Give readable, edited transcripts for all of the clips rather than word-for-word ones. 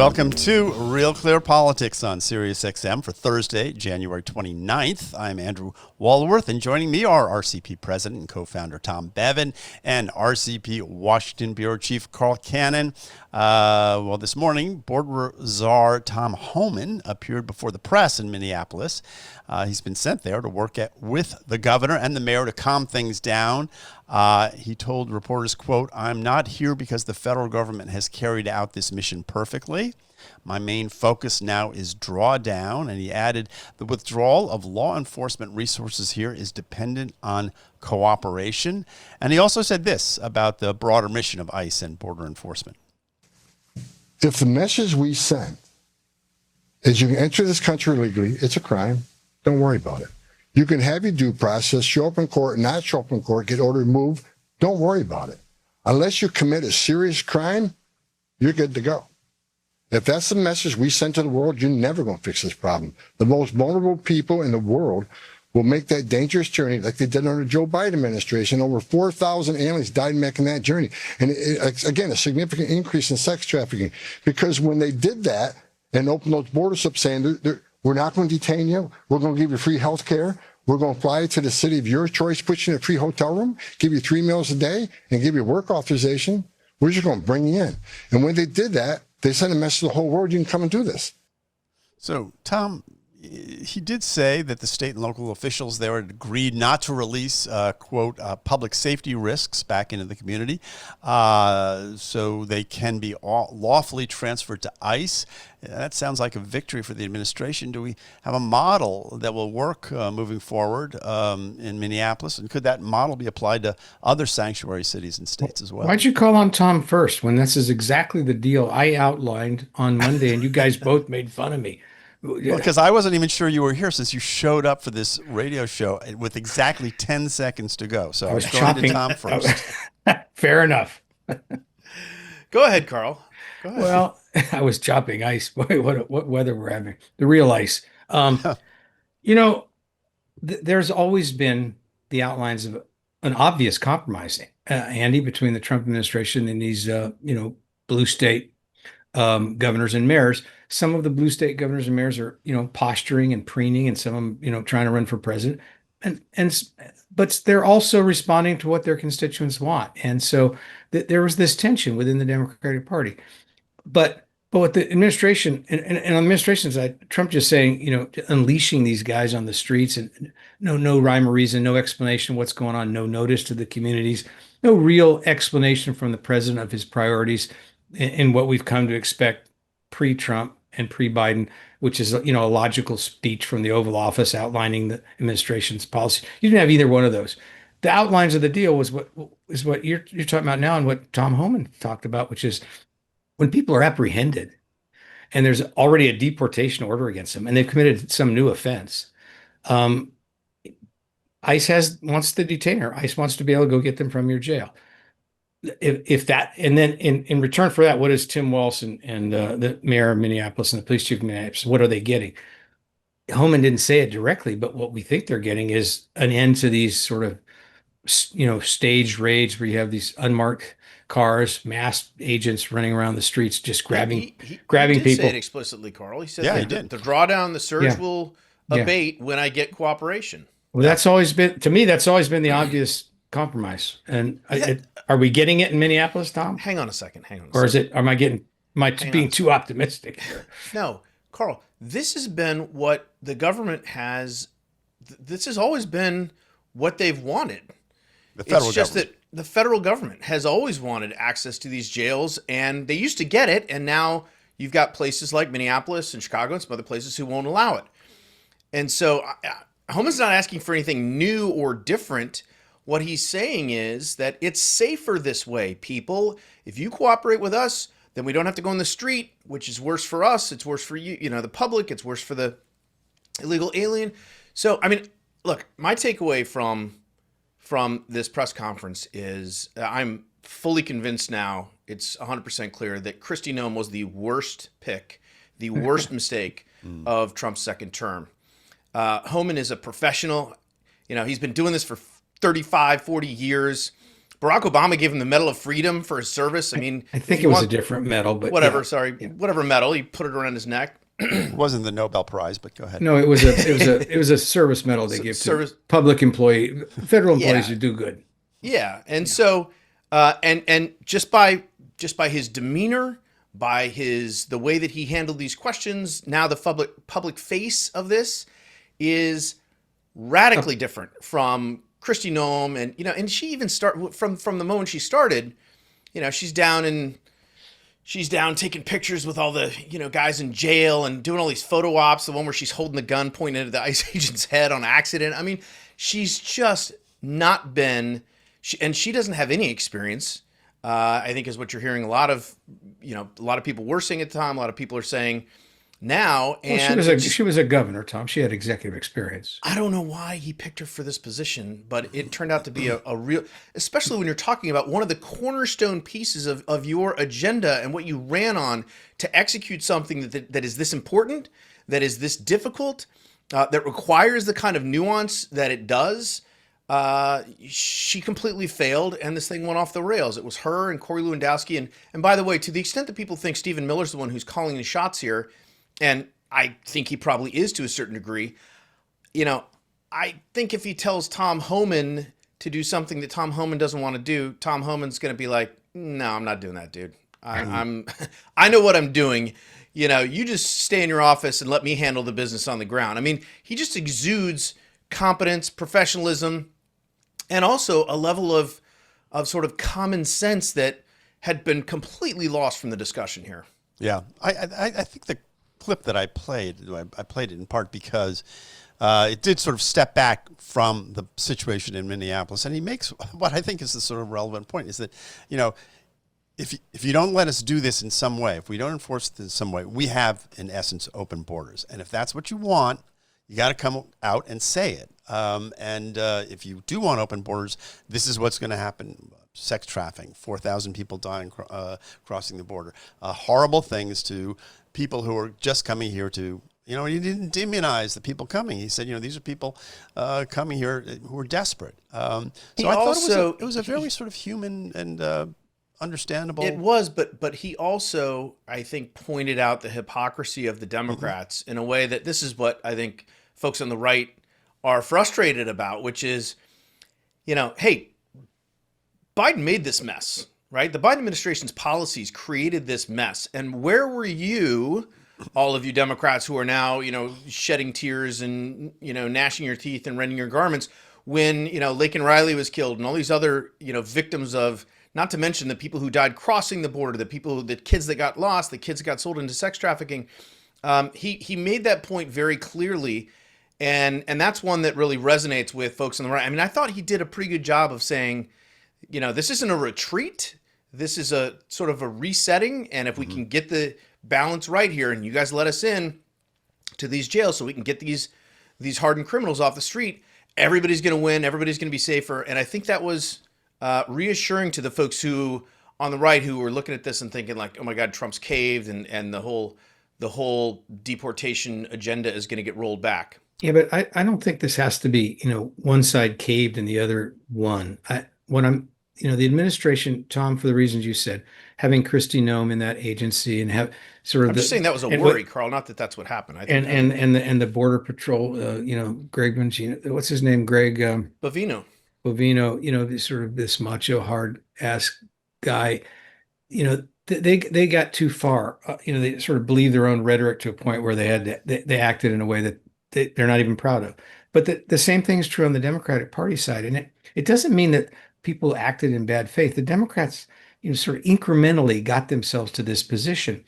Welcome to Real Clear Politics on Sirius XM for Thursday, January 29th. I'm Andrew Walworth, and joining me are RCP President and co-founder Tom Bevan and RCP Washington Bureau Chief Carl Cannon. This morning, Board Czar Tom Homan appeared before the press in Minneapolis. He's been sent there to work with the governor and the mayor to calm things down. He told reporters, quote, "I'm not here because the federal government has carried out this mission perfectly. My main focus now is drawdown." And he added, the withdrawal of law enforcement resources here is dependent on cooperation. And he also said this about the broader mission of ICE and border enforcement. If the message we send is you can enter this country legally, it's a crime, don't worry about it. You can have your due process, show up in court, not show up in court, get ordered moved, don't worry about it. Unless you commit a serious crime, you're good to go. If that's the message we send to the world, you're never going to fix this problem. The most vulnerable people in the world will make that dangerous journey like they did under the Joe Biden administration. Over 4,000 aliens died making that journey. And again, a significant increase in sex trafficking. Because when they did that and opened those borders up saying, we're not going to detain you, we're going to give you free health care, we're going to fly you to the city of your choice, put you in a free hotel room, give you 3 meals a day, and give you work authorization, we're just going to bring you in. And when they did that, they sent a message to the whole world, you can come and do this. So, Tom, he did say that the state and local officials there had agreed not to release, quote, public safety risks back into the community, so they can be lawfully transferred to ICE. That sounds like a victory for the administration. Do we have a model that will work moving forward in Minneapolis? And could that model be applied to other sanctuary cities and states as well? Why'd you call on Tom first when this is exactly the deal I outlined on Monday and you guys both made fun of me? Well, because I wasn't even sure you were here since you showed up for this radio show with exactly 10 seconds to go. So I was going to Tom first. Fair enough. Go ahead, Carl. Go ahead. Well, I was chopping ice. Boy, what weather we're having. The real ice. There's always been the outlines of an obvious compromise, Andy, between the Trump administration and these, blue state governors and mayors. Some of the blue state governors and mayors are, posturing and preening, and some of them, trying to run for president. But they're also responding to what their constituents want. And so there was this tension within the Democratic Party. But with the administration and on the administration side, Trump just saying, unleashing these guys on the streets and no rhyme or reason, no explanation of what's going on, no notice to the communities, no real explanation from the president of his priorities in what we've come to expect pre-Trump and pre-Biden, which is, a logical speech from the Oval Office outlining the administration's policy. You didn't have either one of those. The outlines of the deal is what you're talking about now and what Tom Homan talked about, which is when people are apprehended and there's already a deportation order against them and they've committed some new offense, ICE wants the detainer. ICE wants to be able to go get them from your jail. If that, and then in return for that, what is Tim Walz and the mayor of Minneapolis and the police chief of Minneapolis, what are they getting? Homan didn't say it directly, but what we think they're getting is an end to these sort of, staged raids where you have these unmarked cars, masked agents running around the streets, just grabbing he did people. Say it explicitly, Carl. He said, he did. The drawdown, the surge will abate when I get cooperation. Well, that's always been, to me, that's always been the obvious compromise. And are we getting it in Minneapolis, Tom? Hang on a second. Or is it? Am I being too optimistic here? No, Carl. This has been what the government has. This has always been what they've wanted. It's just that the federal government has always wanted access to these jails, and they used to get it, and now you've got places like Minneapolis and Chicago and some other places who won't allow it. And so Homan's not asking for anything new or different. What he's saying is that it's safer this way, people. If you cooperate with us, then we don't have to go in the street, which is worse for us. It's worse for you, the public. It's worse for the illegal alien. So, look, my takeaway from this press conference is I'm fully convinced now, it's 100% clear that Kristi Noem was the worst pick, the worst mistake of Trump's second term. Homan is a professional. He's been doing this for 35, 40 years. Barack Obama gave him the Medal of Freedom for his service. I mean, I think it was a different medal, but whatever. yeah. Sorry, Yeah. whatever medal. He put it around his neck. It wasn't the Nobel Prize, but go ahead. No, it was a service medal they give to public employee, federal employees who do good. Yeah, and so and just by his demeanor, by the way that he handled these questions, now the public face of this is radically different from Kristi Noem, and she even from the moment she started, she's down taking pictures with all the guys in jail and doing all these photo ops. The one where she's holding the gun pointed at the ICE agent's head on accident. I mean, she's just not been. She doesn't have any experience. I think is what you're hearing. A lot of people were saying at the time. A lot of people are saying now. And well, she was a governor, Tom. She had executive experience. I don't know why he picked her for this position, but it turned out to be a real, especially when you're talking about one of the cornerstone pieces of your agenda and what you ran on to execute something that is this important, that is this difficult, that requires the kind of nuance that it does. She completely failed, and this thing went off the rails. It was her and Corey Lewandowski. And by the way, to the extent that people think Stephen Miller's the one who's calling the shots here, and I think he probably is to a certain degree, I think if he tells Tom Homan to do something that Tom Homan doesn't want to do, Tom Homan's going to be like, no, I'm not doing that, dude. I know what I'm doing. You just stay in your office and let me handle the business on the ground. I mean, he just exudes competence, professionalism, and also a level of sort of common sense that had been completely lost from the discussion here. Yeah, I think the clip that I played it in part because it did sort of step back from the situation in Minneapolis, and he makes what I think is the sort of relevant point is that, if you don't let us do this in some way, if we don't enforce it in some way, we have, in essence, open borders. And if that's what you want, you got to come out and say it. If you do want open borders, this is what's going to happen. Sex trafficking, 4,000 people dying crossing the border. Horrible things to people who are just coming here to, he didn't demonize the people coming. He said, these are people coming here who are desperate. So I thought it was a very sort of human and understandable. It was, but he also, I think, pointed out the hypocrisy of the Democrats in a way that this is what I think folks on the right are frustrated about, which is, hey, Biden made this mess, right? The Biden administration's policies created this mess. And where were you, all of you Democrats who are now, shedding tears and, gnashing your teeth and rending your garments when, Laken Riley was killed and all these other, victims of, not to mention the people who died crossing the border, the kids that got lost, the kids that got sold into sex trafficking. He made that point very clearly. And that's one that really resonates with folks on the right. I mean, I thought he did a pretty good job of saying, this isn't a retreat. This is a sort of a resetting. And if we can get the balance right here and you guys let us in to these jails so we can get these hardened criminals off the street, everybody's going to win. Everybody's going to be safer. And I think that was reassuring to the folks who on the right who were looking at this and thinking like, oh my God, Trump's caved and the whole deportation agenda is going to get rolled back. Yeah, but I don't think this has to be, one side caved and the other won. The administration, Tom, for the reasons you said, having Kristi Noem in that agency and have sort of. I'm just saying that was a worry, Carl. Not that that's what happened. I think and the Border Patrol, Greg Mangino, what's his name, Greg Bovino, this macho hard ass guy, they got too far. They sort of believed their own rhetoric to a point where they acted in a way that they're not even proud of. But the same thing is true on the Democratic Party side. And it doesn't mean that people acted in bad faith. The Democrats, sort of incrementally got themselves to this position.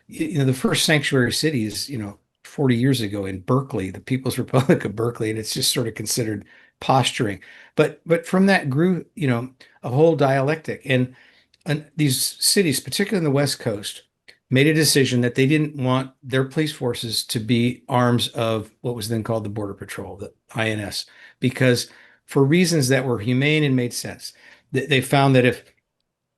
The first sanctuary city is, 40 years ago in Berkeley, the People's Republic of Berkeley, and it's just sort of considered posturing. But from that grew, a whole dialectic. And these cities, particularly in the West Coast, made a decision that they didn't want their police forces to be arms of what was then called the Border Patrol, the INS, because for reasons that were humane and made sense. They found that if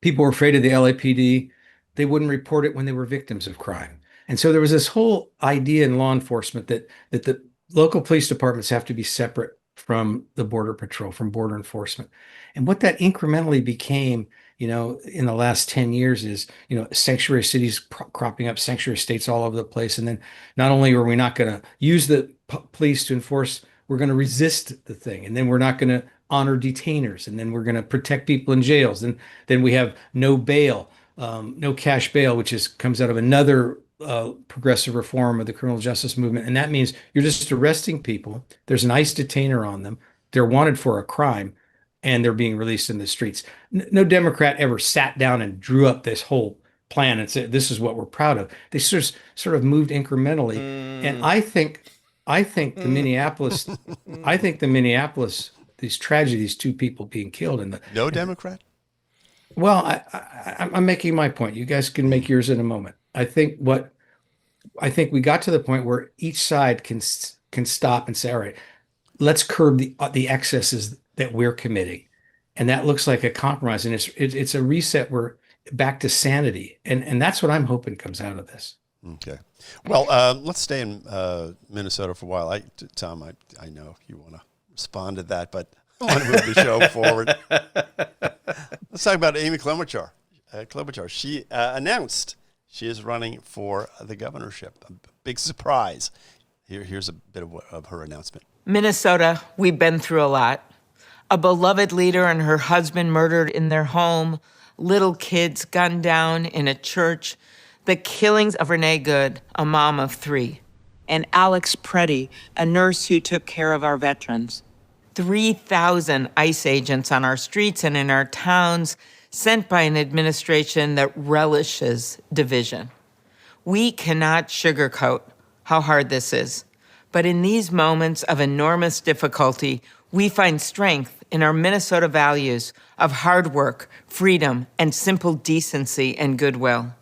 people were afraid of the LAPD, they wouldn't report it when they were victims of crime. And so there was this whole idea in law enforcement that the local police departments have to be separate from the Border Patrol, from border enforcement. And what that incrementally became, in the last 10 years is, sanctuary cities cropping up, sanctuary states all over the place. And then not only are we not going to use the police to enforce, we're going to resist the thing. And then we're not going to honor detainers. And then we're going to protect people in jails. And then we have no bail, no cash bail, which comes out of another progressive reform of the criminal justice movement. And that means you're just arresting people. There's an ICE detainer on them. They're wanted for a crime, and they're being released in the streets. No Democrat ever sat down and drew up this whole plan and said, this is what we're proud of. They sort of moved incrementally. And I think the Minneapolis, these tragedies, two people being killed in the. No Democrat? Well, I'm making my point. You guys can make yours in a moment. I think we got to the point where each side can stop and say, all right, let's curb the excesses that we're committing. And that looks like a compromise. And it's a reset. We're back to sanity. And that's what I'm hoping comes out of this. Okay. Well, let's stay in Minnesota for a while. Tom, I know you want to respond to that, but I want to move the show forward. Let's talk about Amy Klobuchar. She announced she is running for the governorship. A big surprise. Here's a bit of her announcement. Minnesota, we've been through a lot. A beloved leader and her husband murdered in their home, little kids gunned down in a church, the killings of Renee Goode, a mom of 3. And Alex Pretti, a nurse who took care of our veterans. 3,000 ICE agents on our streets and in our towns, sent by an administration that relishes division. We cannot sugarcoat how hard this is. But in these moments of enormous difficulty, we find strength in our Minnesota values of hard work, freedom, and simple decency and goodwill.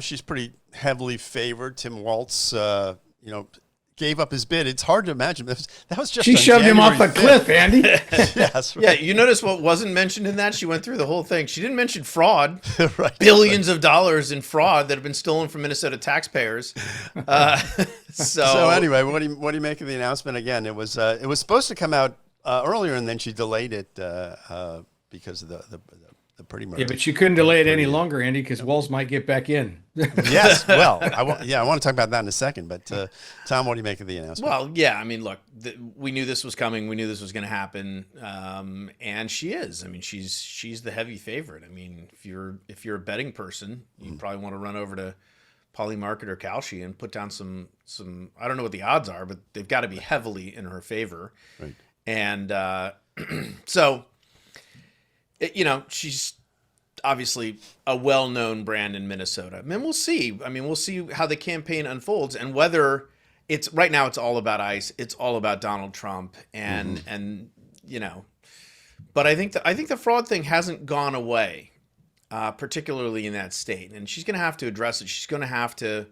She's pretty heavily favored. Tim Walz, gave up his bid. It's hard to imagine. That was just she shoved him off a cliff, Andy. Yes, right. Yeah, you notice what wasn't mentioned in that? She went through the whole thing. She didn't mention fraud. Right. Billions of dollars in fraud that have been stolen from Minnesota taxpayers. So anyway, what do you make of the announcement? Again, it was supposed to come out earlier, and then she delayed it because of the Pretti murder. Yeah, but you couldn't delay it any longer, Andy, because Walz might get back in. Yes, well, I want to talk about that in a second. But Tom, what do you make of the announcement? Well, yeah, I mean, look, we knew this was coming. We knew this was going to happen, and she is. I mean, she's the heavy favorite. I mean, if you're a betting person, you probably want to run over to Poly Market or Kalshi and put down some. I don't know what the odds are, but they've got to be heavily in her favor. Right. And so, she's obviously a well-known brand in Minnesota. I mean, we'll see. We'll see how the campaign unfolds and whether right now it's all about ICE. It's all about Donald Trump and but I think the fraud thing hasn't gone away, particularly in that state. And she's going to have to address it. She's going to have to,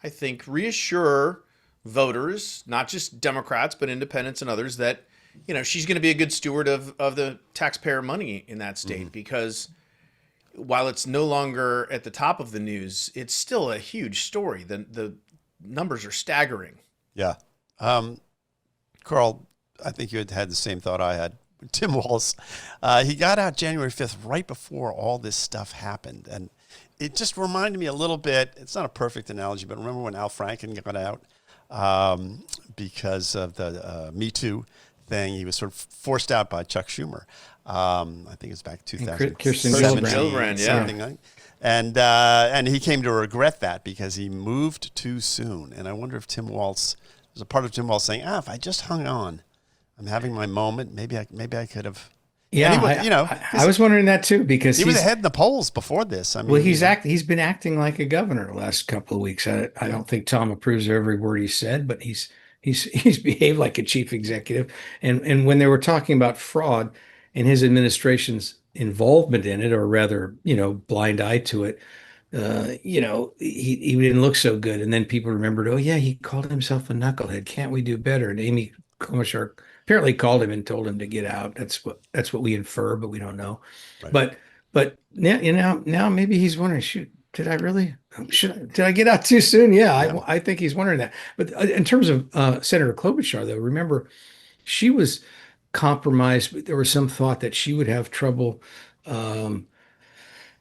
I think, reassure voters, not just Democrats, but independents and others that, she's going to be a good steward of the taxpayer money in that state because while it's no longer at the top of the news, it's still a huge story. The numbers are staggering. Yeah. Carl, I think you had the same thought I had. Tim Walz, he got out January 5th, right before all this stuff happened. And it just reminded me a little bit, it's not a perfect analogy, but remember when Al Franken got out because of the Me Too thing? He was sort of forced out by Chuck Schumer. I think it was back in 2017, something like. And he came to regret that because he moved too soon. And I wonder if Tim Walz, there's a part of Tim Walz saying, if I just hung on, I'm having my moment. Maybe I could have. Yeah, I was wondering that too because he was ahead in the polls before this. He's been acting like a governor the last couple of weeks. I don't think Tom approves of every word he said, but he's behaved like a chief executive. And when they were talking about fraud and his administration's involvement in it, or rather, blind eye to it, he didn't look so good. And then people remembered, he called himself a knucklehead. Can't we do better? And Amy Klobuchar apparently called him and told him to get out. That's what we infer, but we don't know. Right. But now maybe he's wondering, shoot, did I get out too soon? Yeah. I think he's wondering that. But in terms of Senator Klobuchar, though, remember she was compromised. But there was some thought that she would have trouble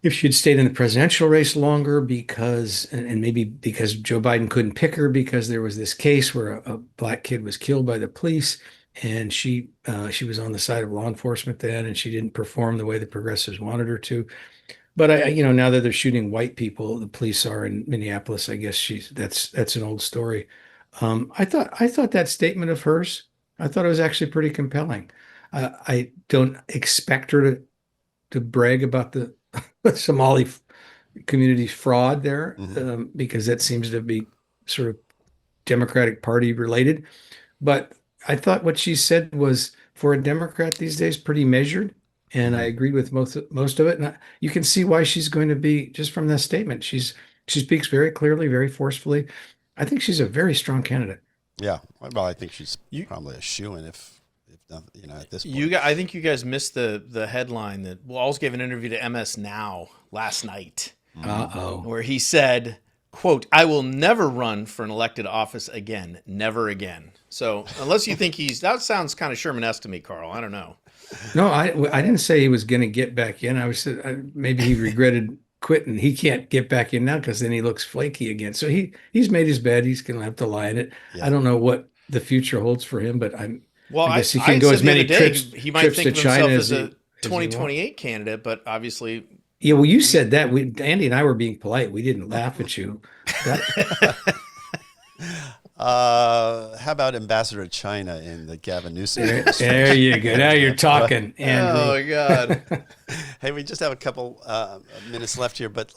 if she'd stayed in the presidential race longer because, and maybe because Joe Biden couldn't pick her because there was this case where a black kid was killed by the police, and she was on the side of law enforcement then, and she didn't perform the way the progressives wanted her to. But now that they're shooting white people, the police are in Minneapolis. I guess that's an old story. I thought that statement of hers, I thought it was actually pretty compelling. I don't expect her to brag about the Somali community fraud there, because that seems to be sort of Democratic Party related. But I thought what she said was, for a Democrat these days, pretty measured. And I agreed with most of it. And you can see why she's going to be, just from that statement. She speaks very clearly, very forcefully. I think she's a very strong candidate. Yeah. Well, I think she's probably a shoo-in if not, at this point. I think you guys missed the headline that Walz gave an interview to MS Now last night. Where he said, quote, "I will never run for an elected office again. Never again." So unless you think that sounds kind of Sherman-esque to me, Carl. I don't know. No, I didn't say he was going to get back in. Maybe he regretted quitting. He can't get back in now because then he looks flaky again. So he's made his bed. He's going to have to lie in it. Yeah. I don't know what the future holds for him, but I guess he can go as many trips. He might think to of China himself as a 2028 candidate, but obviously. Yeah, well, you said that. Andy and I were being polite. We didn't laugh at you. How about Ambassador to China in the Gavin Newsom? There you go. Now you're talking, Andrew. Oh, God. Hey, we just have a couple minutes left here, but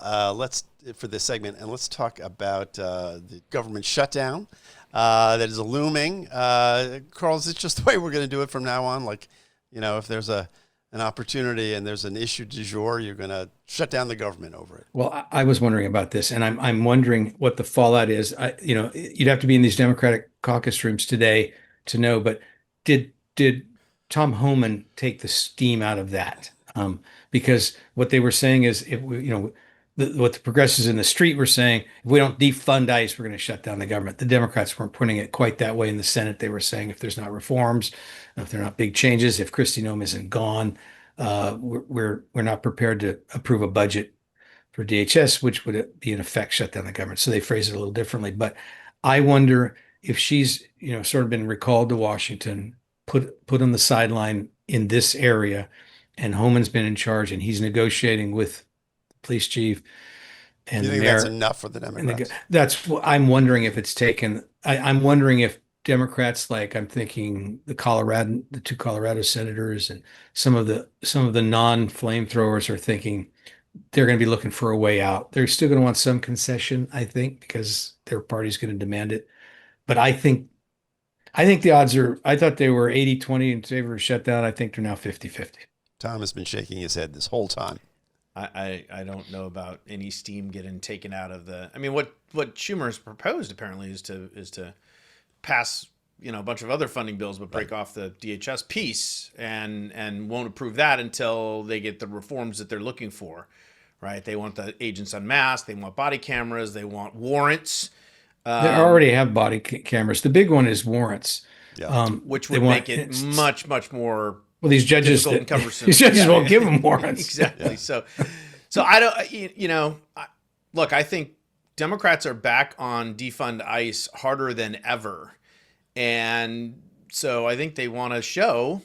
for this segment, and let's talk about the government shutdown that is looming. Carl, is it just the way we're going to do it from now on? Like, if there's an opportunity and there's an issue du jour, you're going to shut down the government over it. Well, I was wondering about this, and I'm wondering what the fallout is. You'd have to be in these Democratic caucus rooms today to know, but did Tom Homan take the steam out of that? Because what they were saying is, what the progressives in the street were saying, if we don't defund ICE, we're going to shut down the government. The Democrats weren't putting it quite that way in the Senate. They were saying, if there's not reforms, if there are not big changes, if Kristi Noem isn't gone, we're not prepared to approve a budget for DHS, which would be in effect shut down the government. So they phrase it a little differently. But I wonder if she's sort of been recalled to Washington, put on the sideline in this area, and Homan's been in charge, and he's negotiating with police chief and you think that's enough for the Democrats? That's what I'm wondering if it's taken. I'm wondering if Democrats, like I'm thinking the two Colorado senators and some of the non-flamethrowers are thinking they're going to be looking for a way out. They're still going to want some concession, I think, because their party's going to demand it. But I think the odds are, I thought they were 80-20 in favor of shutdown. I think they're now 50-50. Tom has been shaking his head this whole time. I don't know about any steam getting taken out of the. I mean, what Schumer has proposed apparently is to pass a bunch of other funding bills, but break off the DHS piece and won't approve that until they get the reforms that they're looking for. Right? They want the agents unmasked. They want body cameras. They want warrants. They already have body cameras. The big one is warrants, which would make it much more. Well, these judges won't give them warrants. Exactly. Yeah. So I don't, look, I think Democrats are back on defund ICE harder than ever. And so I think they want to show,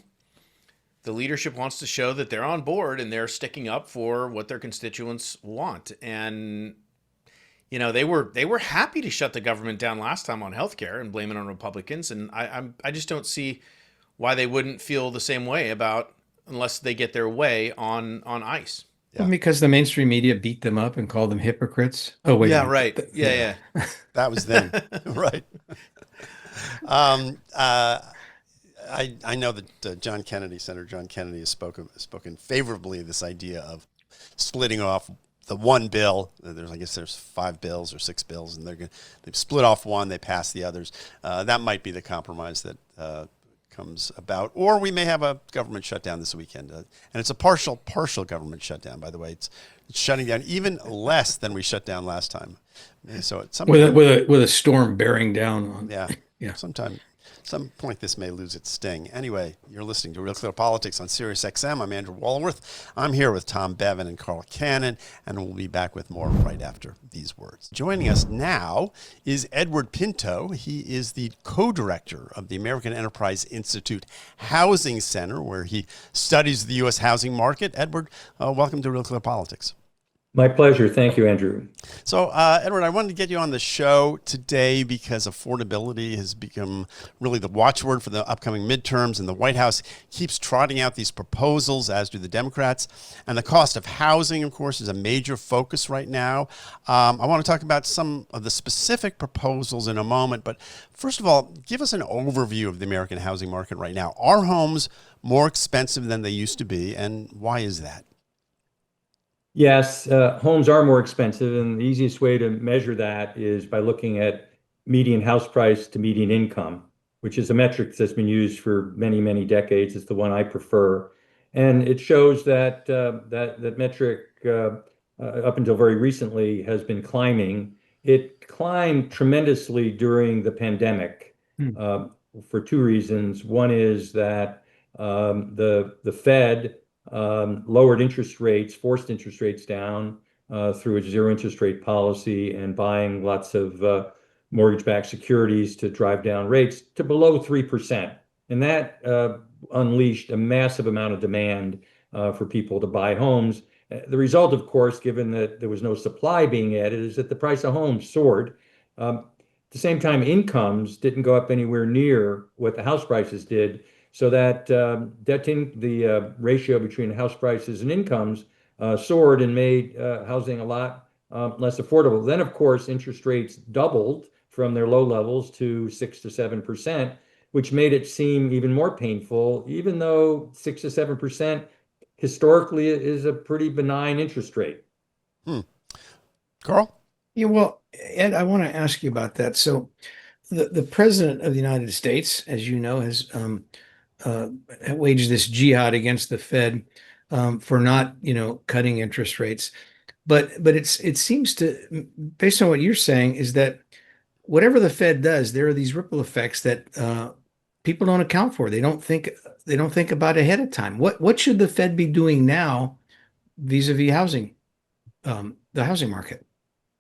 the leadership wants to show that they're on board and they're sticking up for what their constituents want. And, they were happy to shut the government down last time on healthcare and blame it on Republicans. And I just don't see why they wouldn't feel the same way unless they get their way on ICE. Yeah. Well, because the mainstream media beat them up and called them hypocrites. Oh, wait. Yeah, right. Yeah. That was then. Right. I know that Senator John Kennedy has spoken favorably of this idea of splitting off the one bill. I guess there's 5 bills or 6 bills, and they've split off one, they pass the others. That might be the compromise that comes about, or we may have a government shutdown this weekend, and it's a partial government shutdown. By the way, it's shutting down even less than we shut down last time. So it's with a storm bearing down on. Yeah. Sometime At some point, this may lose its sting. Anyway, you're listening to Real Clear Politics on Sirius XM. I'm Andrew Walworth. I'm here with Tom Bevan and Carl Cannon, and we'll be back with more right after these words. Joining us now is Edward Pinto. He is the co-director of the American Enterprise Institute Housing Center, where he studies the U.S. housing market. Edward, welcome to Real Clear Politics. My pleasure. Thank you, Andrew. So, Edward, I wanted to get you on the show today because affordability has become really the watchword for the upcoming midterms, and the White House keeps trotting out these proposals, as do the Democrats. And the cost of housing, of course, is a major focus right now. I want to talk about some of the specific proposals in a moment, but first of all, give us an overview of the American housing market right now. Are homes more expensive than they used to be, and why is that? Yes, homes are more expensive, and the easiest way to measure that is by looking at median house price to median income, which is a metric that's been used for many, many decades. It's the one I prefer. And it shows that that metric, up until very recently, has been climbing. It climbed tremendously during the pandemic for two reasons. One is that the Fed lowered interest rates, forced interest rates down through a zero interest rate policy and buying lots of mortgage-backed securities to drive down rates to below 3%. And that unleashed a massive amount of demand for people to buy homes. The result, of course, given that there was no supply being added, is that the price of homes soared. At the same time, incomes didn't go up anywhere near what the house prices did. So that the ratio between house prices and incomes soared and made housing a lot less affordable. Then, of course, interest rates doubled from their low levels to 6 to 7%, which made it seem even more painful, even though 6 to 7% historically is a pretty benign interest rate. Carl? Yeah, well, Ed, I want to ask you about that. So the president of the United States, as you know, has waged this jihad against the Fed for not, cutting interest rates. But it seems to, based on what you're saying, is that whatever the Fed does, there are these ripple effects that people don't account for. They don't think about ahead of time. What should the Fed be doing now vis-a-vis housing, the housing market?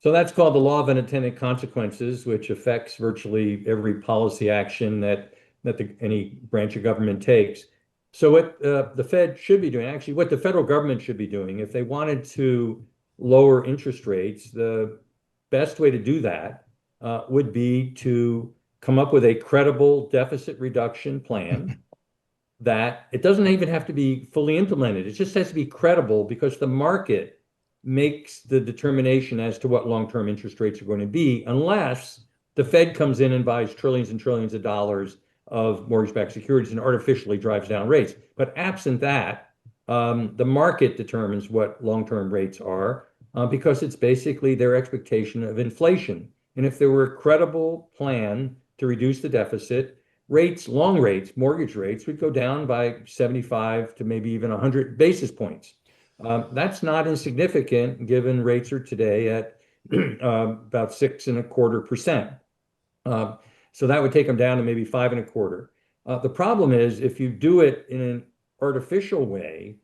So that's called the law of unintended consequences, which affects virtually every policy action that any branch of government takes. So what the Fed should be doing, actually what the federal government should be doing, if they wanted to lower interest rates, the best way to do that would be to come up with a credible deficit reduction plan that it doesn't even have to be fully implemented. It just has to be credible, because the market makes the determination as to what long-term interest rates are going to be, unless the Fed comes in and buys trillions and trillions of dollars of mortgage-backed securities and artificially drives down rates. But absent that, the market determines what long-term rates are because it's basically their expectation of inflation. And if there were a credible plan to reduce the deficit, long rates, mortgage rates would go down by 75 to maybe even 100 basis points. That's not insignificant given rates are today at about 6.25%. So that would take them down to maybe 5.25. The problem is if you do it in an artificial way,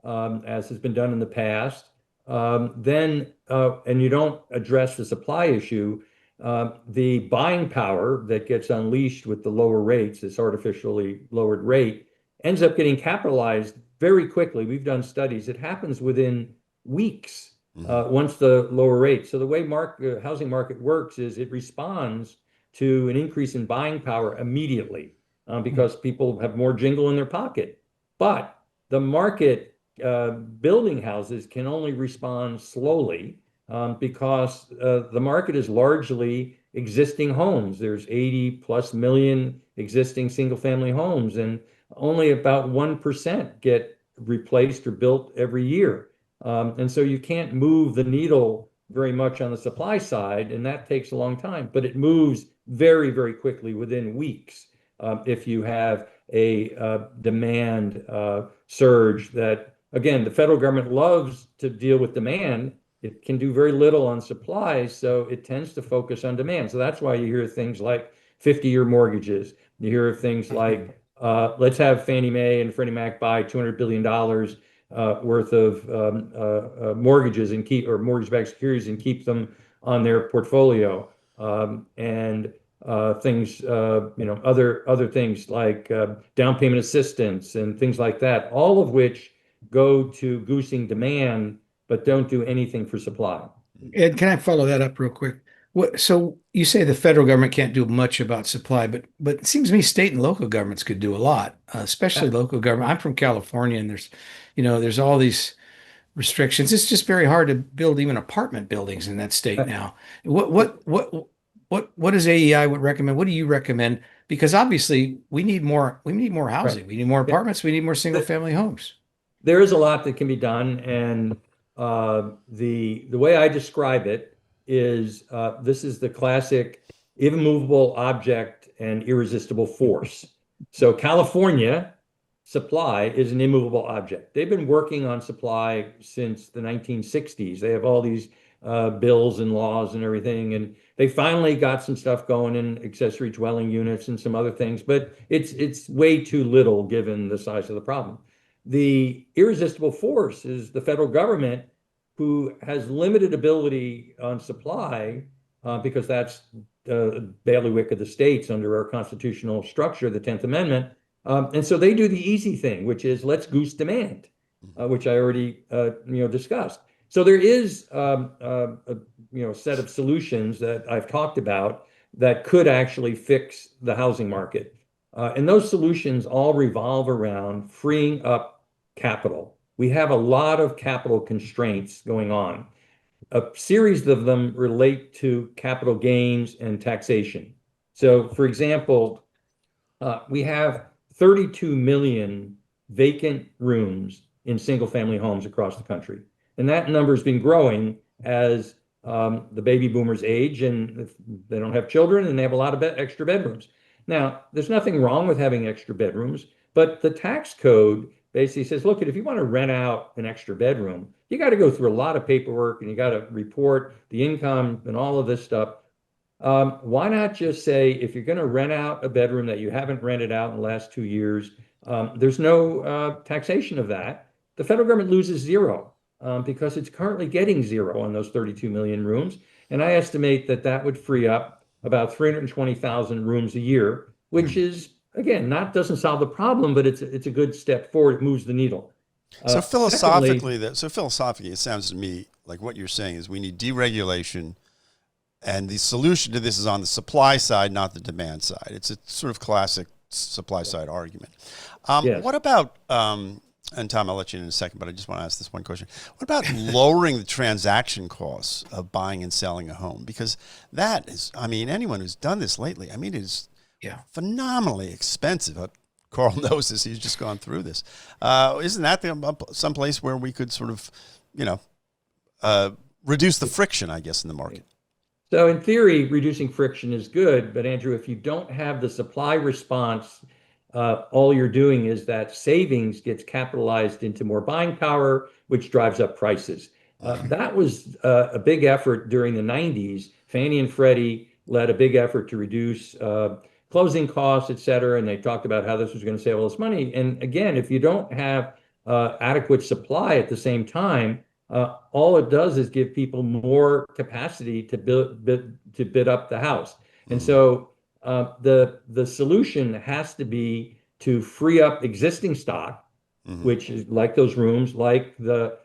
as has been done in the past, then and you don't address the supply issue, the buying power that gets unleashed with the lower rates, this artificially lowered rate, ends up getting capitalized very quickly. We've done studies. It happens within weeks once the lower rate. So the way housing market works is it responds to an increase in buying power immediately because people have more jingle in their pocket. But the market building houses can only respond slowly because the market is largely existing homes. There's 80 plus million existing single family homes, and only about 1% get replaced or built every year. And so you can't move the needle very much on the supply side, and that takes a long time, but it moves very, very quickly within weeks if you have a demand surge that, again, the federal government loves to deal with demand. It can do very little on supply, so it tends to focus on demand. So that's why you hear things like 50-year mortgages, You hear of things like, let's have Fannie Mae and Freddie Mac buy $200 billion worth of mortgages and keep, or mortgage-backed securities, and keep them on their portfolio. And things, other things like down payment assistance and things like that, all of which go to goosing demand, but don't do anything for supply. Ed, can I follow that up real quick? So you say the federal government can't do much about supply, but it seems to me state and local governments could do a lot, especially local government. I'm from California, and there's all these restrictions. It's just very hard to build even apartment buildings in that state now. What does AEI would recommend? What do you recommend? Because obviously we need more housing. Right. We need more apartments. We need more single family homes. There is a lot that can be done, and the way I describe it is this is the classic immovable object and irresistible force. So California supply is an immovable object. They've been working on supply since the 1960s. They have all these bills and laws and everything, and they finally got some stuff going in accessory dwelling units and some other things, but it's way too little given the size of the problem. The irresistible force is the federal government, who has limited ability on supply because that's the bailiwick of the states under our constitutional structure, the 10th Amendment. And so they do the easy thing, which is let's goose demand, which I already discussed. So there is a set of solutions that I've talked about that could actually fix the housing market. And those solutions all revolve around freeing up capital. We have a lot of capital constraints going on. A series of them relate to capital gains and taxation. So, for example, we have 32 million vacant rooms in single-family homes across the country. And that number has been growing as the baby boomers age, and they don't have children, and they have a lot of extra bedrooms. Now, there's nothing wrong with having extra bedrooms, but the tax code basically says, look, if you want to rent out an extra bedroom, you got to go through a lot of paperwork, and you got to report the income and all of this stuff. Why not just say, if you're going to rent out a bedroom that you haven't rented out in the last 2 years, there's no taxation of that. The federal government loses zero because it's currently getting zero on those 32 million rooms. And I estimate that would free up about 320,000 rooms a year, which is, again, doesn't solve the problem, but it's a good step forward. It moves the needle. So philosophically, it sounds to me like what you're saying is we need deregulation, and the solution to this is on the supply side, not the demand side. It's a sort of classic supply side argument. Yes. What about, and Tom, I'll let you in a second, but I just want to ask this one question. What about lowering the transaction costs of buying and selling a home? Because that is, anyone who's done this lately, it is phenomenally expensive. Carl knows this. He's just gone through this. Isn't that some place where we could sort of, reduce the friction, I guess, in the market? So in theory, reducing friction is good. But Andrew, if you don't have the supply response, all you're doing is that savings gets capitalized into more buying power, which drives up prices. That was a big effort during the 90s. Fannie and Freddie led a big effort to reduce closing costs, et cetera, and they talked about how this was going to save all this money. And again, if you don't have adequate supply at the same time, all it does is give people more capacity to bid up the house. And so the solution has to be to free up existing stock, which is like those rooms, like the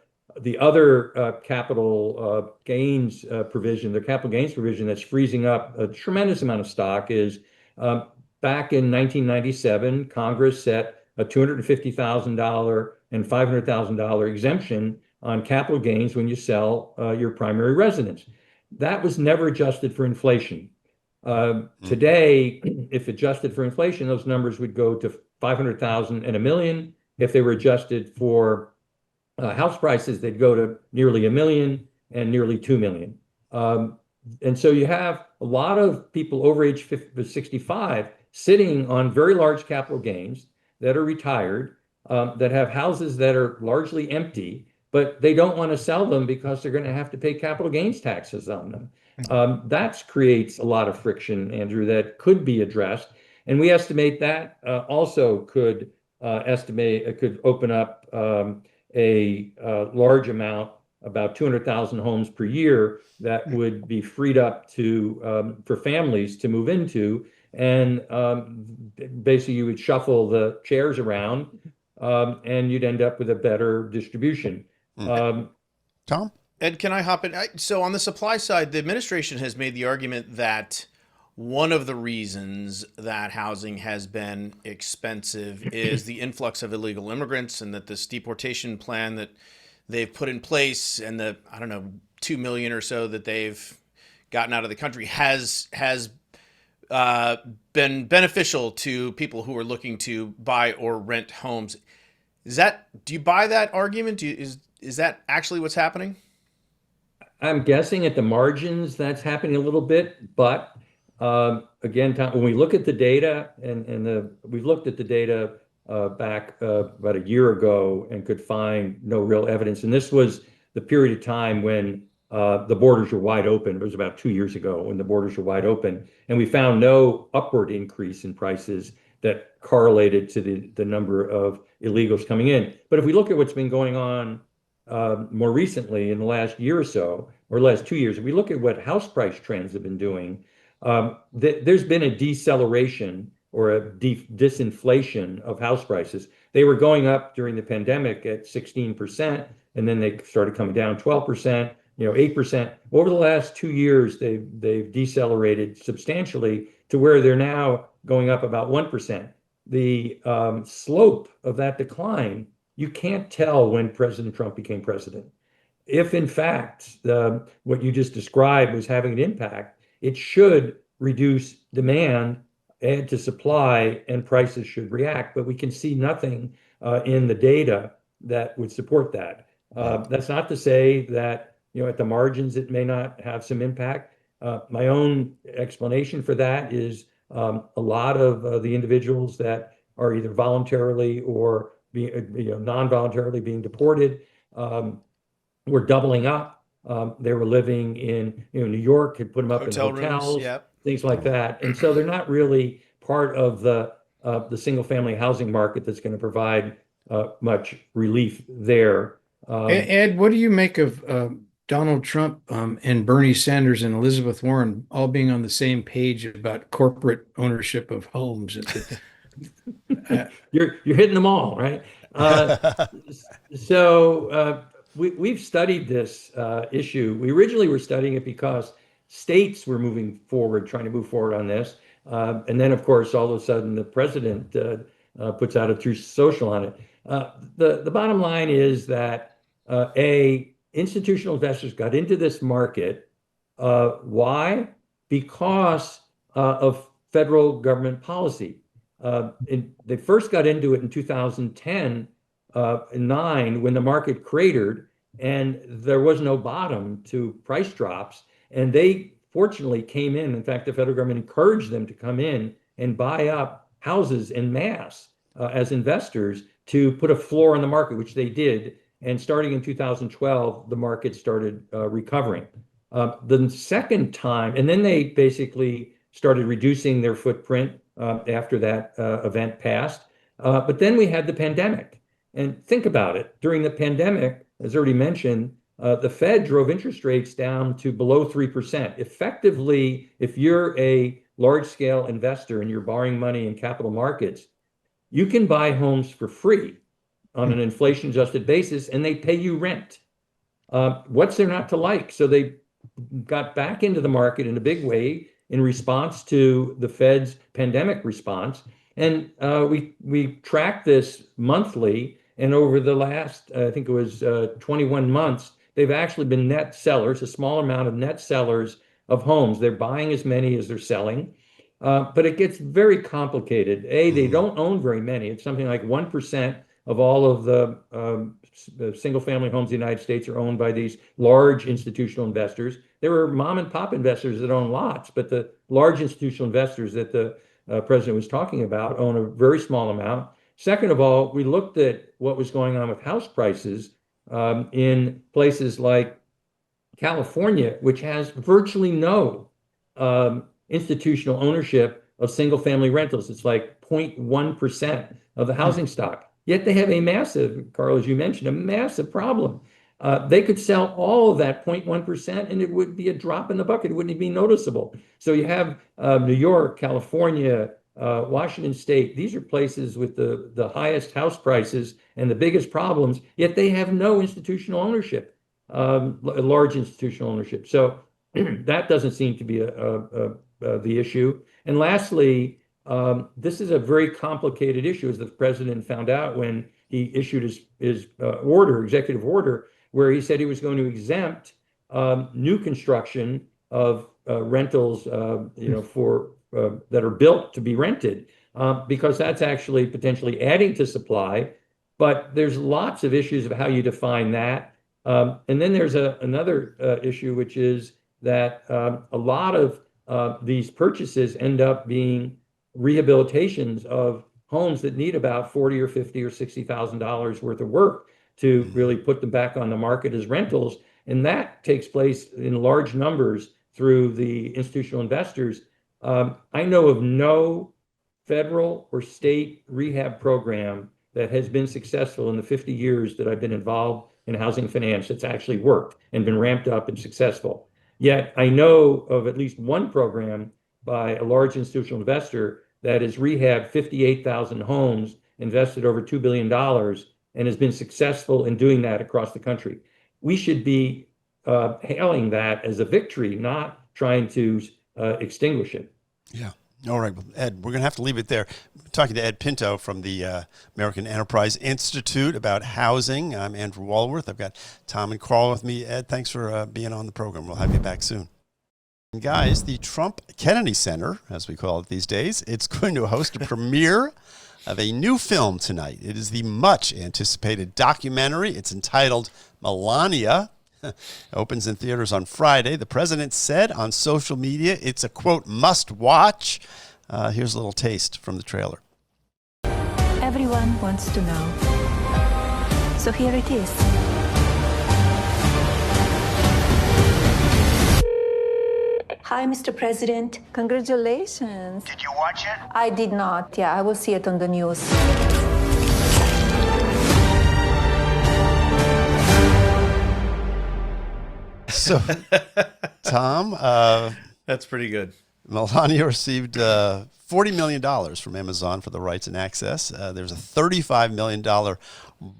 other capital gains provision, the capital gains provision that's freezing up a tremendous amount of stock is back in 1997, Congress set a $250,000 and $500,000 exemption on capital gains when you sell your primary residence. That was never adjusted for inflation. Today, if adjusted for inflation, those numbers would go to 500,000 and $1 million. If they were adjusted for house prices, they'd go to nearly $1 million and nearly $2 million. And so you have a lot of people over age 65 sitting on very large capital gains that are retired, that have houses that are largely empty, but they don't want to sell them because they're going to have to pay capital gains taxes on them. That creates a lot of friction, Andrew, that could be addressed. And we estimate that also could open up a large amount, about 200,000 homes per year that would be freed up to for families to move into. And basically, you would shuffle the chairs around, and you'd end up with a better distribution. Tom? Ed, can I hop in? So on the supply side, the administration has made the argument that one of the reasons that housing has been expensive is the influx of illegal immigrants, and that this deportation plan that they've put in place and the, 2 million or so that they've gotten out of the country has been beneficial to people who are looking to buy or rent homes. Do you buy that argument? Is that actually what's happening? I'm guessing at the margins that's happening a little bit, but again, Tom, when we look at the data, we've looked at the data back about a year ago and could find no real evidence. And this was the period of time when the borders were wide open. It was about 2 years ago when the borders were wide open, and we found no upward increase in prices that correlated to the number of illegals coming in. But if we look at what's been going on more recently in the last year or so, or last 2 years, if we look at what house price trends have been doing, there's been a deceleration or a disinflation of house prices. They were going up during the pandemic at 16%, and then they started coming down 12%, 8%. Over the last 2 years, they've decelerated substantially to where they're now going up about 1%. The slope of that decline, you can't tell when President Trump became president. If in fact what you just described was having an impact, it should reduce demand, add to supply, and prices should react. But we can see nothing in the data that would support that. That's not to say that at the margins it may not have some impact. My own explanation for that is a lot of the individuals that are either voluntarily or non-voluntarily being deported were doubling up. They were living in New York, had put them up Hotel in hotels, rooms, yep. Things like that. And so they're not really part of the single-family housing market that's going to provide much relief there. Ed, what do you make of Donald Trump and Bernie Sanders and Elizabeth Warren all being on the same page about corporate ownership of homes? You're hitting them all, right? So we've studied this issue. We originally were studying it because states were trying to move forward on this. And then, of course, all of a sudden, the president puts out a Truth Social on it. The bottom line is that institutional investors got into this market. Why? Because of federal government policy. They first got into it in 2010 and 9 when the market cratered and there was no bottom to price drops. And they fortunately came in. In fact, the federal government encouraged them to come in and buy up houses en masse as investors to put a floor on the market, which they did. And starting in 2012, the market started recovering. The second time, and then they basically started reducing their footprint after that event passed. But then we had the pandemic. And think about it. During the pandemic, as already mentioned, the Fed drove interest rates down to below 3%. Effectively, if you're a large-scale investor and you're borrowing money in capital markets, you can buy homes for free on an inflation-adjusted basis, and they pay you rent. What's there not to like? So they got back into the market in a big way in response to the Fed's pandemic response. And we tracked this monthly, and over the last, I think it was 21 months, they've actually been net sellers, a small amount of net sellers of homes. They're buying as many as they're selling, but it gets very complicated. They don't own very many. It's something like 1% of all of the single-family homes in the United States are owned by these large institutional investors. There are mom and pop investors that own lots, but the large institutional investors that the president was talking about own a very small amount. Second of all, we looked at what was going on with house prices in places like California, which has virtually no institutional ownership of single family rentals. It's like 0.1% of the housing stock. Yet they have a massive, Carl, as you mentioned, a massive problem. They could sell all of that 0.1% and it would be a drop in the bucket. It wouldn't be noticeable. So you have New York, California, Washington State. These are places with the highest house prices and the biggest problems, yet they have no institutional ownership, large institutional ownership. So that doesn't seem to be the issue. And lastly, this is a very complicated issue, as the president found out when he issued his executive order, where he said he was going to exempt new construction of rentals, for that are built to be rented, because that's actually potentially adding to supply. But there's lots of issues of how you define that. And then there's another issue, which is that a lot of these purchases end up being rehabilitations of homes that need about $40 or $50 or $60,000 worth of work to really put them back on the market as rentals. And that takes place in large numbers through the institutional investors. I know of no federal or state rehab program that has been successful in the 50 years that I've been involved in housing finance that's actually worked and been ramped up and successful. Yet I know of at least one program by a large institutional investor that has rehabbed 58,000 homes, invested over $2 billion, and has been successful in doing that across the country. We should be hailing that as a victory, not trying to extinguish it. Yeah. All right, well, Ed, we're going to have to leave it there. I'm talking to Ed Pinto from the American Enterprise Institute about housing. I'm Andrew Walworth. I've got Tom and Carl with me. Ed, thanks for being on the program. We'll have you back soon. And guys, the Trump Kennedy Center, as we call it these days, it's going to host a premiere of a new film tonight. It is the much anticipated documentary. It's entitled Melania. Opens in theaters on Friday. The president said on social media it's a, quote, must watch. Here's a little taste from the trailer. Everyone wants to know. So here it is. Hi, Mr. President. Congratulations. Did you watch it? I did not. Yeah, I will see it on the news. So, Tom, that's pretty good. Melania received $40 million from Amazon for the rights and access. There's a $35 million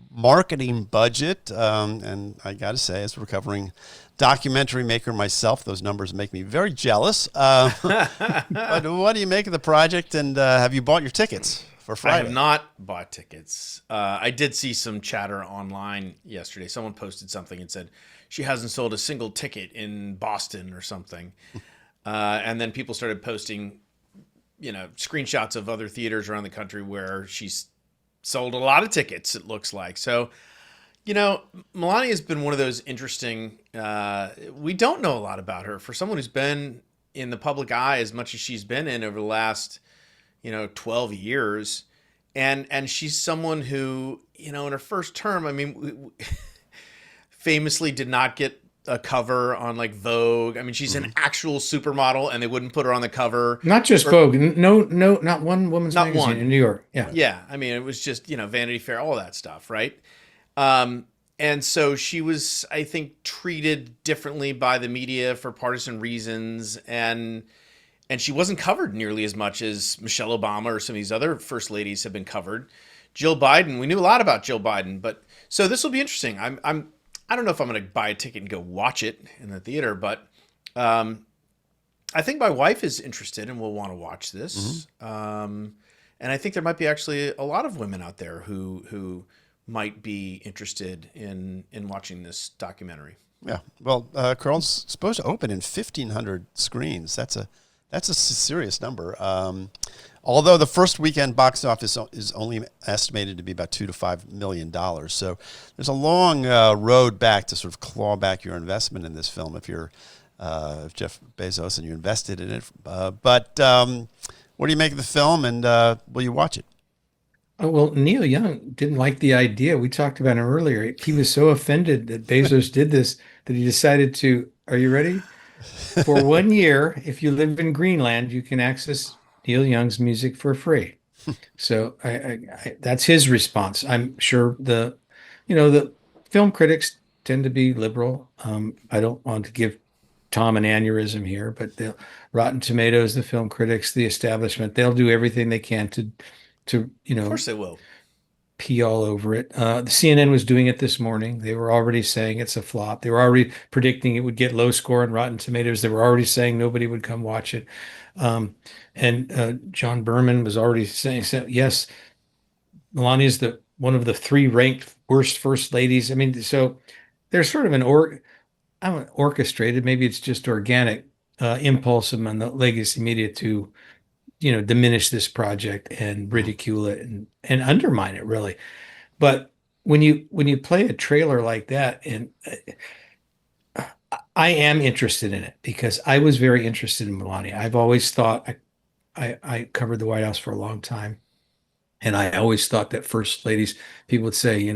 marketing budget. And I got to say, as a recovering documentary maker myself, those numbers make me very jealous. But what do you make of the project? And have you bought your tickets for Friday? I have not bought tickets. I did see some chatter online yesterday. Someone posted something and said she hasn't sold a single ticket in Boston or something. And then people started posting, screenshots of other theaters around the country where she's sold a lot of tickets, it looks like. So, Melania has been one of those interesting, we don't know a lot about her. For someone who's been in the public eye as much as she's been in over the last, 12 years. And she's someone who, in her first term, famously did not get a cover on like Vogue. She's an actual supermodel and they wouldn't put her on the cover. Not just Vogue. No, not one woman's magazine in New York. Yeah. Yeah. it was just, Vanity Fair, all that stuff. Right. And so she was, I think, treated differently by the media for partisan reasons. And she wasn't covered nearly as much as Michelle Obama or some of these other first ladies have been covered. Jill Biden, we knew a lot about Jill Biden, but so this will be interesting. I don't know if I'm going to buy a ticket and go watch it in the theater, but I think my wife is interested and will want to watch this. And I think there might be actually a lot of women out there who might be interested in watching this documentary. Yeah. Well, Carl's supposed to open in 1,500 screens. That's a serious number. Although the first weekend box office is only estimated to be about $2 to $5 million. So there's a long road back to sort of claw back your investment in this film if you're if Jeff Bezos and you invested in it. But what do you make of the film, and will you watch it? Oh, well, Neil Young didn't like the idea. We talked about him earlier. He was so offended that Bezos did this that he decided to, are you ready? For 1 year, if you live in Greenland, you can access Neil Young's music for free. So that's his response. I'm sure the film critics tend to be liberal. I don't want to give Tom an aneurysm here, but the Rotten Tomatoes, the film critics, the establishment, they'll do everything they can to Of course they will. pee all over it. The CNN was doing it this morning. They were already saying it's a flop. They were already predicting it would get low score on Rotten Tomatoes. They were already saying nobody would come watch it. And John Berman was already saying, yes, Melania is one of the 3 ranked worst first ladies. I mean, so there's sort of an orchestrated, maybe it's just organic impulse among the legacy media to diminish this project and ridicule it and undermine it, really. But when you play a trailer like that, and I am interested in it because I was very interested in Melania. I've always thought I covered the White House for a long time, and I always thought that first ladies, people would say,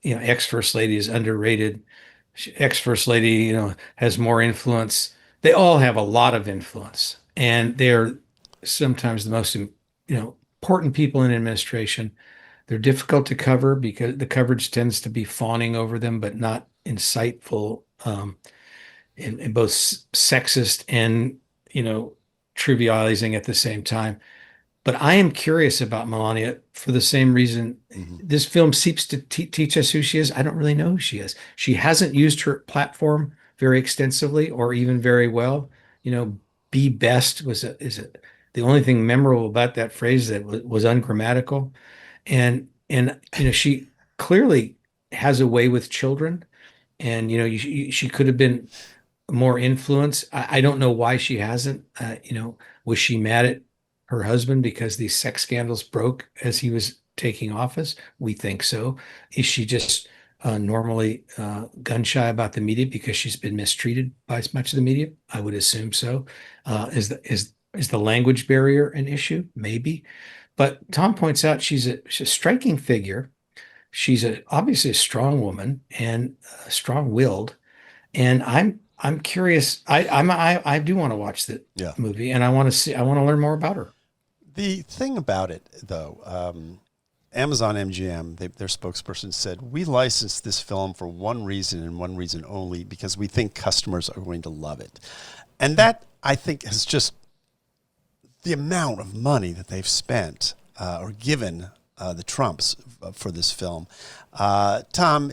ex-first lady is underrated. Ex-first lady, has more influence. They all have a lot of influence, and they're sometimes the most, important people in administration. They're difficult to cover because the coverage tends to be fawning over them, but not insightful, and both sexist and, trivializing at the same time. But I am curious about Melania for the same reason. This film seems to teach us who she is. I don't really know who she is. She hasn't used her platform very extensively or even very well. Be best is it the only thing memorable about that phrase that was ungrammatical. And she clearly has a way with children. And, she could have been more influenced. I don't know why she hasn't. Was she mad at her husband because these sex scandals broke as he was taking office? We think so. Is she just normally gun shy about the media because she's been mistreated by much of the media? I would assume so. Is the language barrier an issue? Maybe. But Tom points out she's a striking figure. She's obviously a strong woman and strong-willed. And I'm curious. I do want to watch the movie, and I want to learn more about her. The thing about it, though, Amazon MGM, their spokesperson said, we licensed this film for one reason and one reason only, because we think customers are going to love it. And that, I think, is just the amount of money that they've spent or given the Trumps for this film. Tom,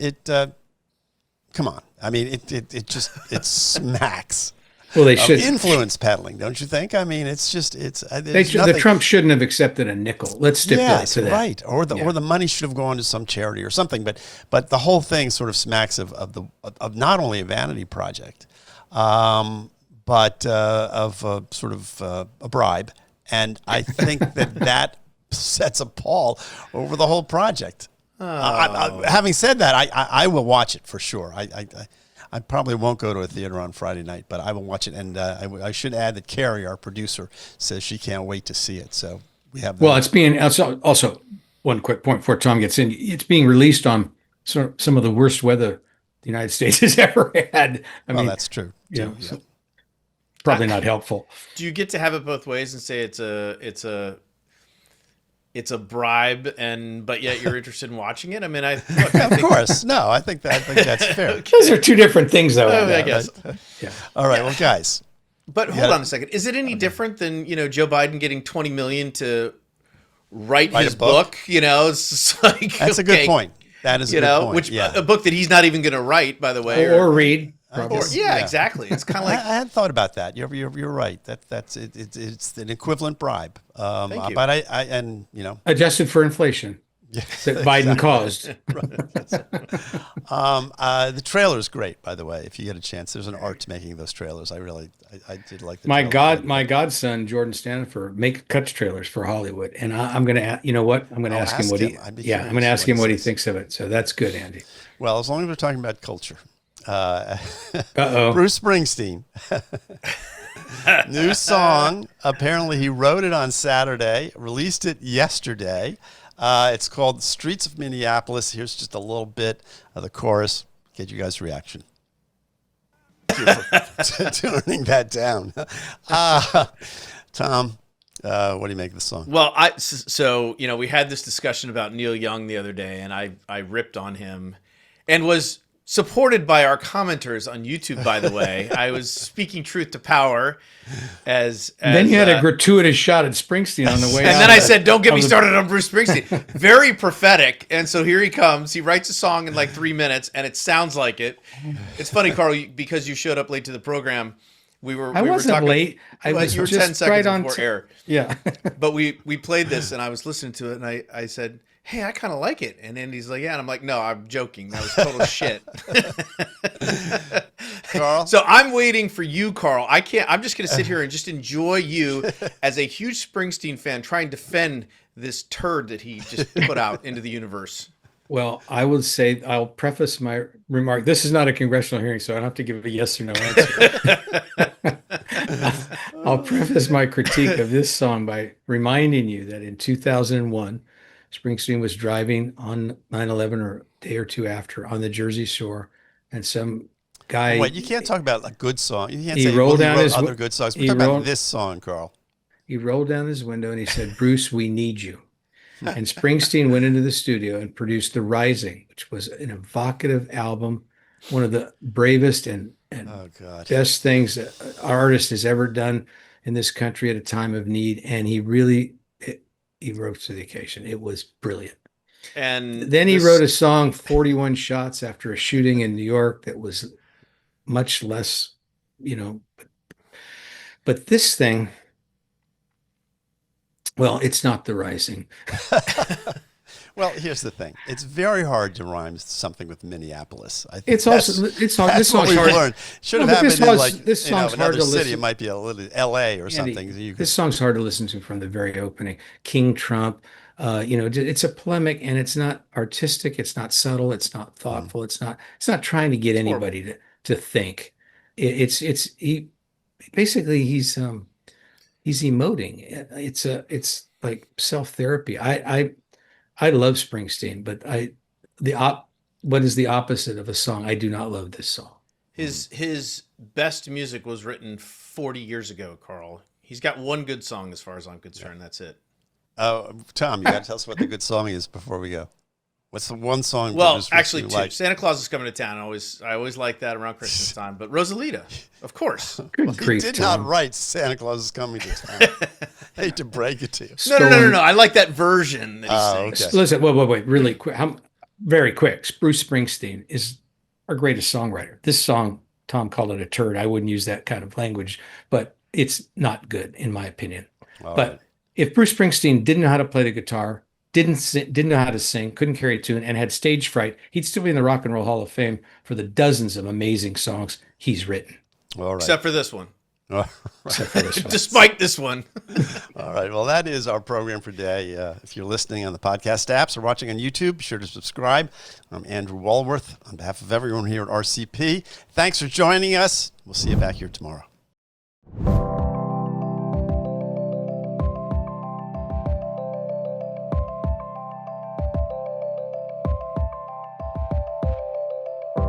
come on. I mean, it smacks. Well, they should influence peddling, don't you think? I mean, the Trump shouldn't have accepted a nickel. Let's stipulate to that, right? Or the money should have gone to some charity or something. But the whole thing sort of smacks of not only a vanity project, but of sort of a bribe. And I think that sets a pall over the whole project. Having said that, I will watch it for sure. I probably won't go to a theater on Friday night, but I will watch it. And I should add that Carrie, our producer, says she can't wait to see it. So we have that. Well, it's being also one quick point before Tom gets in. It's being released on some of the worst weather the United States has ever had. I mean, that's true. So probably not helpful. Do you get to have it both ways and say it's a bribe, but yet you're interested in watching it? I mean, of course. No, I think that's fair. Okay. Those are two different things, though. I guess. Yeah. All right. Well, guys. But hold on a second. Is it any different than, Joe Biden getting $20 million to write his book? It's like, that's a good point. That is a good point. A book that he's not even going to write, by the way, or read. Exactly. It's kind of like I hadn't thought about that. You're right. That's it. It's an equivalent bribe. Thank you. But I adjusted for inflation that Biden caused. The trailer is great, by the way. If you get a chance, there's an art to making those trailers. I did like the my godson Jordan Stanford cuts trailers for Hollywood, and I'm going to I'm going to ask him what he thinks of it. So that's good, Andy. Well, as long as we're talking about culture. Uh-oh. Bruce Springsteen. New song. Apparently he wrote it on Saturday, released it yesterday. It's called Streets of Minneapolis. Here's just a little bit of the chorus. Get you guys' reaction. Turning that down. Tom, what do you make of the song? Well, so we had this discussion about Neil Young the other day, and I ripped on him, and was supported by our commenters on YouTube. By the way, I was speaking truth to power. As then you had a gratuitous shot at Springsteen on the way, and then I said, "Don't get me started on Bruce Springsteen." Very prophetic. And so here he comes. He writes a song in like 3 minutes, and it sounds like it. It's funny, Carl, because you showed up late to the program. I wasn't talking, late. I was you were just 10 seconds right on before air. Yeah. But we played this, and I was listening to it, and I said, "Hey, I kind of like it." And Andy's like, "Yeah." And I'm like, "No, I'm joking. That was total shit." Carl? So I'm waiting for you, Carl. I'm just going to sit here and just enjoy you as a huge Springsteen fan trying to defend this turd that he just put out into the universe. Well, I would say I'll preface my remark. This is not a congressional hearing, so I don't have to give a yes or no answer. I'll preface my critique of this song by reminding you that in 2001, Springsteen was driving on 9/11 or a day or two after on the Jersey Shore, and some guy. Wait, you can't talk about a good song. You can't He say rolled he down wrote his other good songs. We're talking about this song, Carl. He rolled down his window and he said, "Bruce, we need you." And Springsteen went into the studio and produced The Rising, which was an evocative album, one of the bravest and best things that an artist has ever done in this country at a time of need. And he rose to the occasion. It was brilliant. And then he wrote a song, 41 Shots, after a shooting in New York that was much less, but this thing, well, it's not The Rising. Well, here's the thing. It's very hard to rhyme something with Minneapolis. I think It's also this that's what song's we've hard. learned. Should have No, but happened this in was- like this song's hard another to city. listen- It might be a little L.A. or Andy, something. You could, this song's hard to listen to from the very opening. King Trump, it's a polemic, and it's not artistic. It's not subtle. It's not thoughtful. It's not trying to get anybody to think. It's basically he's emoting. It's like self-therapy. I love Springsteen, but what is the opposite of a song? I do not love this song. His best music was written 40 years ago, Carl. He's got one good song as far as I'm concerned. That's it. Tom, you got to tell us what the good song is before we go. What's the one song? Well, actually, you two. like? Santa Claus is coming to town. I always like that around Christmas time. But Rosalita, of course. Good grief, He did Tom. not write Santa Claus is coming to town. I hate to break it to you. No. I like that version that he sings. Okay. Listen, wait, really quick. Very quick. Bruce Springsteen is our greatest songwriter. This song, Tom called it a turd. I wouldn't use that kind of language, but it's not good in my opinion. But if Bruce Springsteen didn't know how to play the guitar, didn't know how to sing, couldn't carry a tune, and had stage fright, he'd still be in the Rock and Roll Hall of Fame for the dozens of amazing songs he's written. All right. Except for this one. All Except for this one. Despite this one. All right. Well, that is our program for today. If you're listening on the podcast apps or watching on YouTube, be sure to subscribe. I'm Andrew Walworth on behalf of everyone here at RCP. Thanks for joining us. We'll see you back here tomorrow.